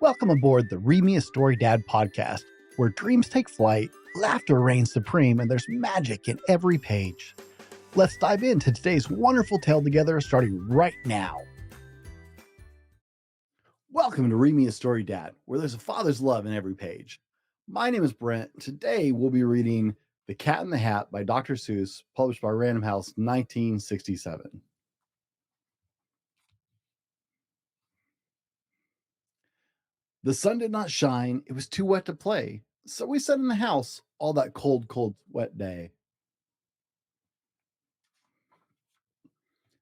Welcome aboard the ryhme Story Dad podcast, where dreams take flight, laughter reigns supreme, and there's magic in every page. Let's dive into today's wonderful tale together, starting right now. Welcome to ryhme Story Dad, where there's a father's love in every page. My name is Brent. Today we'll be reading The Cat in the Hat by Dr. Seuss, published by Random House, 1967. The sun did not shine, it was too wet to play, so we sat in the house all that cold, wet day.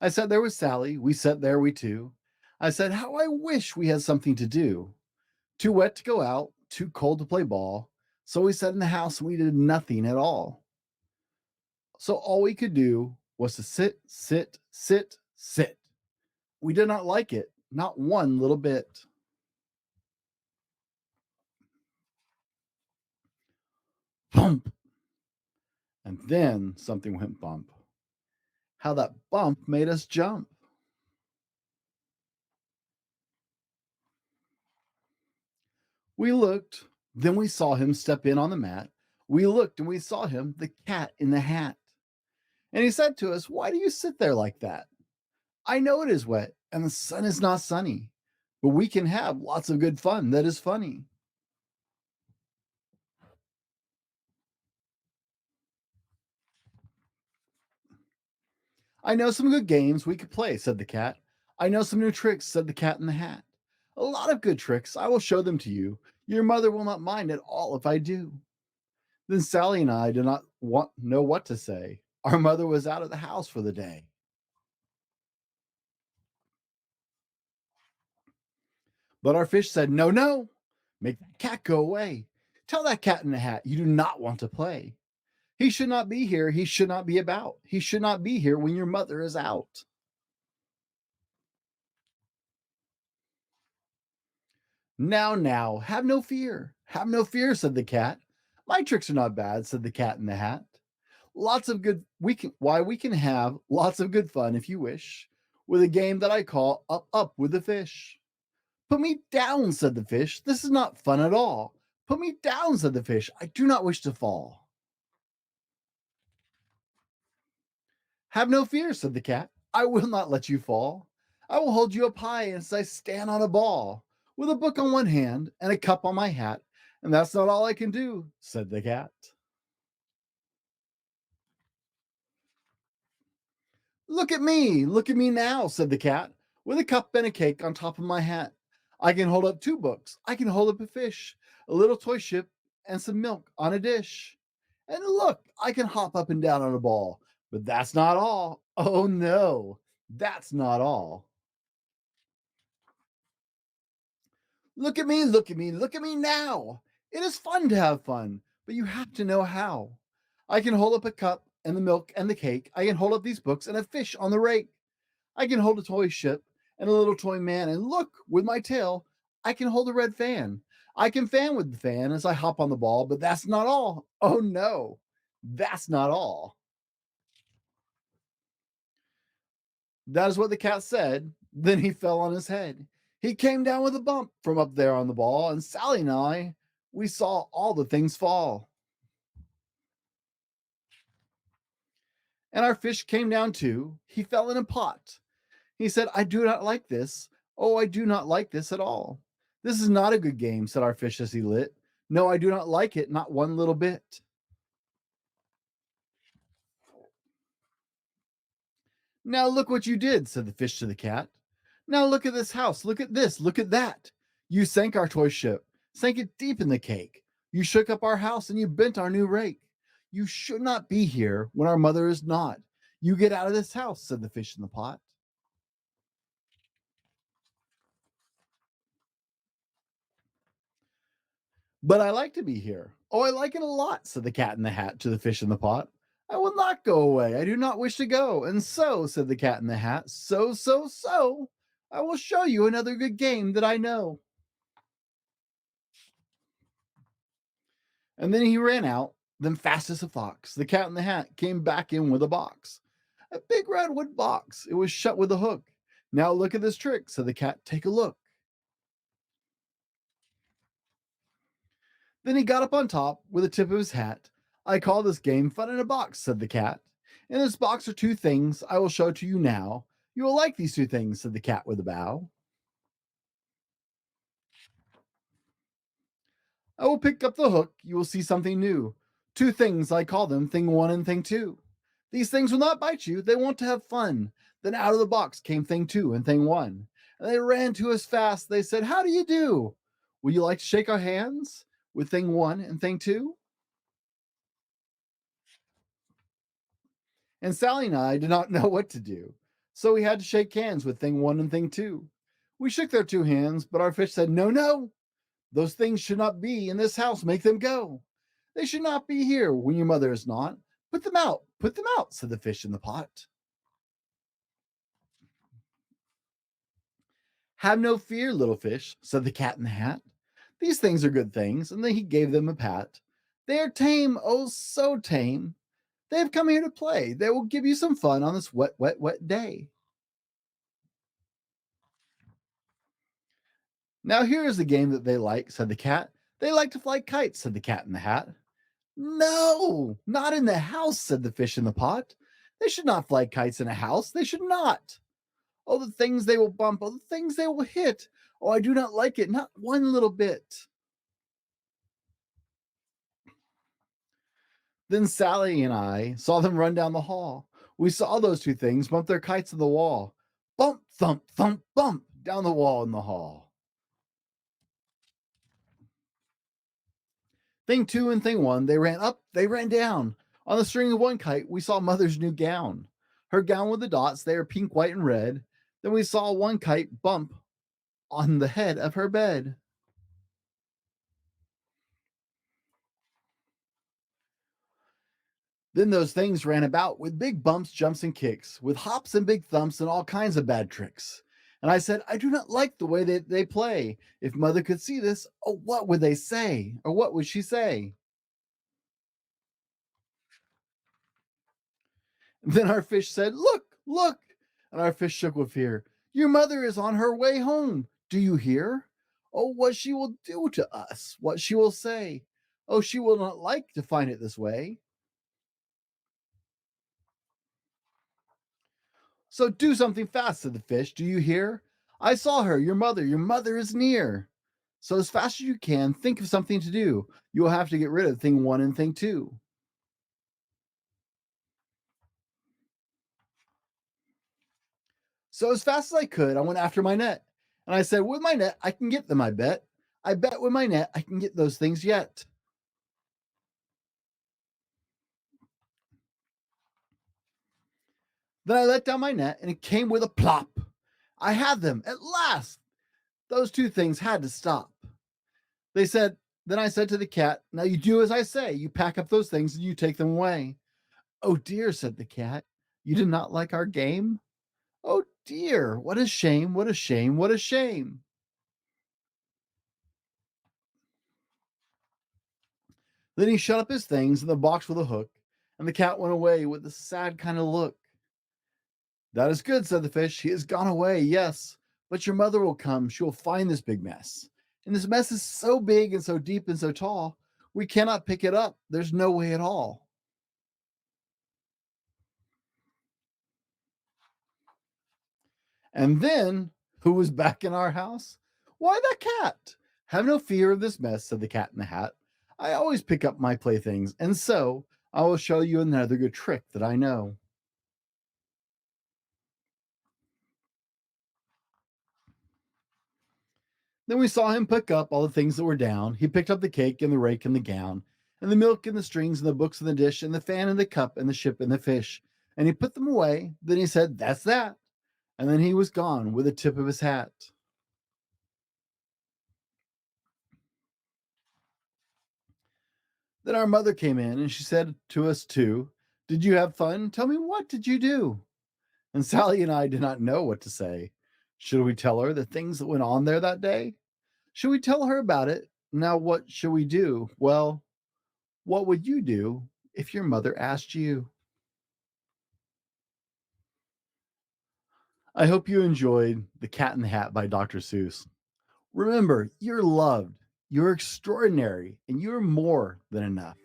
I sat there with Sally, we sat there, we two. I said, how I wish we had something to do. Too wet to go out, too cold to play ball, so we sat in the house and we did nothing at all. So all we could do was to sit, sit, sit, sit. We did not like it, not one little bit. Bump! And then something went bump. How that bump made us jump. We looked, then we saw him step in on the mat. We looked and we saw him, the cat in the hat. And he said to us, why do you sit there like that? I know it is wet and the sun is not sunny, but we can have lots of good fun that is funny. I know some good games we could play, said the cat. I know some new tricks, said the cat in the hat. A lot of good tricks. I will show them to you. Your mother will not mind at all if I do. Then Sally and I did not know what to say. Our mother was out of the house for the day. But our fish said, no, no, make that cat go away. Tell that cat in the hat you do not want to play. He should not be here. He should not be about. He should not be here when your mother is out. Now, have no fear. Have no fear, said the cat. My tricks are not bad, said the cat in the hat. Lots of good, we can have lots of good fun if you wish, with a game that I call Up with the Fish. Put me down, said the fish. This is not fun at all. Put me down, said the fish. I do not wish to fall. Have no fear, said the cat. I will not let you fall. I will hold you up high as I stand on a ball, with a book on one hand and a cup on my hat, and that's not all I can do, said the cat. Look at me now, said the cat, with a cup and a cake on top of my hat. I can hold up two books, I can hold up a fish, a little toy ship, and some milk on a dish. And look, I can hop up and down on a ball. But that's not all. Oh no, that's not all. Look at me, look at me, look at me now. It is fun to have fun, but you have to know how. I can hold up a cup and the milk and the cake. I can hold up these books and a fish on the rake. I can hold a toy ship and a little toy man. And look, with my tail, I can hold a red fan. I can fan with the fan as I hop on the ball, but that's not all. Oh no, that's not all. That is what the cat said. Then he fell on his head. He came down with a bump from up there on the ball, and Sally and I, we saw all the things fall. And our fish came down too. He fell in a pot. He said, I do not like this. Oh, I do not like this at all. This is not a good game, said our fish as he lit. No, I do not like it, not one little bit. Now look what you did, said the fish to the cat. Now look at this house, look at this, look at that. You sank our toy ship, sank it deep in the cake. You shook up our house and you bent our new rake. You should not be here when our mother is not. You get out of this house, said the fish in the pot. But I like to be here. Oh, I like it a lot, said the cat in the hat to the fish in the pot. I will not go away. I do not wish to go. And so, said the cat in the hat, so, I will show you another good game that I know. And then he ran out. Then fast as a fox, the cat in the hat came back in with a box. A big redwood box. It was shut with a hook. Now look at this trick, said the cat. Take a look. Then he got up on top with the tip of his hat. I call this game fun in a box, said the cat. In this box are two things I will show to you now. You will like these two things, said the cat with a bow. I will pick up the hook. You will see something new. Two things, I call them, thing one and thing two. These things will not bite you. They want to have fun. Then out of the box came thing two and thing one. And they ran to us fast. They said, how do you do? Would you like to shake our hands with thing one and thing two? And Sally and I did not know what to do. So we had to shake hands with thing one and thing two. We shook their two hands, but our fish said, no, no, those things should not be in this house. Make them go. They should not be here when your mother is not. Put them out, said the fish in the pot. Have no fear, little fish, said the cat in the hat. These things are good things, and then he gave them a pat. They are tame, oh, so tame. They have come here to play. They will give you some fun on this wet, wet, wet day. Now here is the game that they like, said the cat. They like to fly kites, said the cat in the hat. No, not in the house, said the fish in the pot. They should not fly kites in a house. They should not. Oh, the things they will bump. Oh, the things they will hit. Oh, I do not like it, not one little bit. Then Sally and I saw them run down the hall. We saw those two things bump their kites on the wall. Bump, thump, thump, bump down the wall in the hall. Thing two and thing one, they ran up, they ran down. On the string of one kite, we saw mother's new gown. Her gown with the dots, they are pink, white, and red. Then we saw one kite bump on the head of her bed. Then those things ran about with big bumps, jumps, and kicks, with hops and big thumps and all kinds of bad tricks. And I said, I do not like the way that they play. If mother could see this, oh, what would they say? Or what would she say? And then our fish said, look, look. And our fish shook with fear. Your mother is on her way home. Do you hear? Oh, what she will do to us, what she will say. Oh, she will not like to find it this way. So do something fast, said the fish. Do you hear? I saw her, your mother is near. So as fast as you can, think of something to do. You will have to get rid of thing one and thing two. So as fast as I could, I went after my net. And I said, with my net, I can get them, I bet. I bet with my net, I can get those things yet. Then I let down my net, and it came with a plop. I had them at last. Those two things had to stop. They said, then I said to the cat, now you do as I say. You pack up those things and you take them away. Oh dear, said the cat. You did not like our game? Oh dear, what a shame, what a shame, what a shame. Then he shut up his things in the box with a hook, and the cat went away with a sad kind of look. That is good, said the fish. He has gone away, yes. But your mother will come. She will find this big mess. And this mess is so big and so deep and so tall, we cannot pick it up. There's no way at all. And then, who was back in our house? Why, that cat. Have no fear of this mess, said the cat in the hat. I always pick up my playthings, and so I will show you another good trick that I know. Then we saw him pick up all the things that were down. He picked up the cake and the rake and the gown, and the milk and the strings and the books and the dish and the fan and the cup and the ship and the fish. And he put them away. Then he said, that's that. And then he was gone with the tip of his hat. Then our mother came in and she said to us too, did you have fun? Tell me, what did you do? And Sally and I did not know what to say. Should we tell her the things that went on there that day? Should we tell her about it? Now, what should we do? Well, what would you do if your mother asked you? I hope you enjoyed The Cat in the Hat by Dr. Seuss. Remember, you're loved. You're extraordinary and you're more than enough.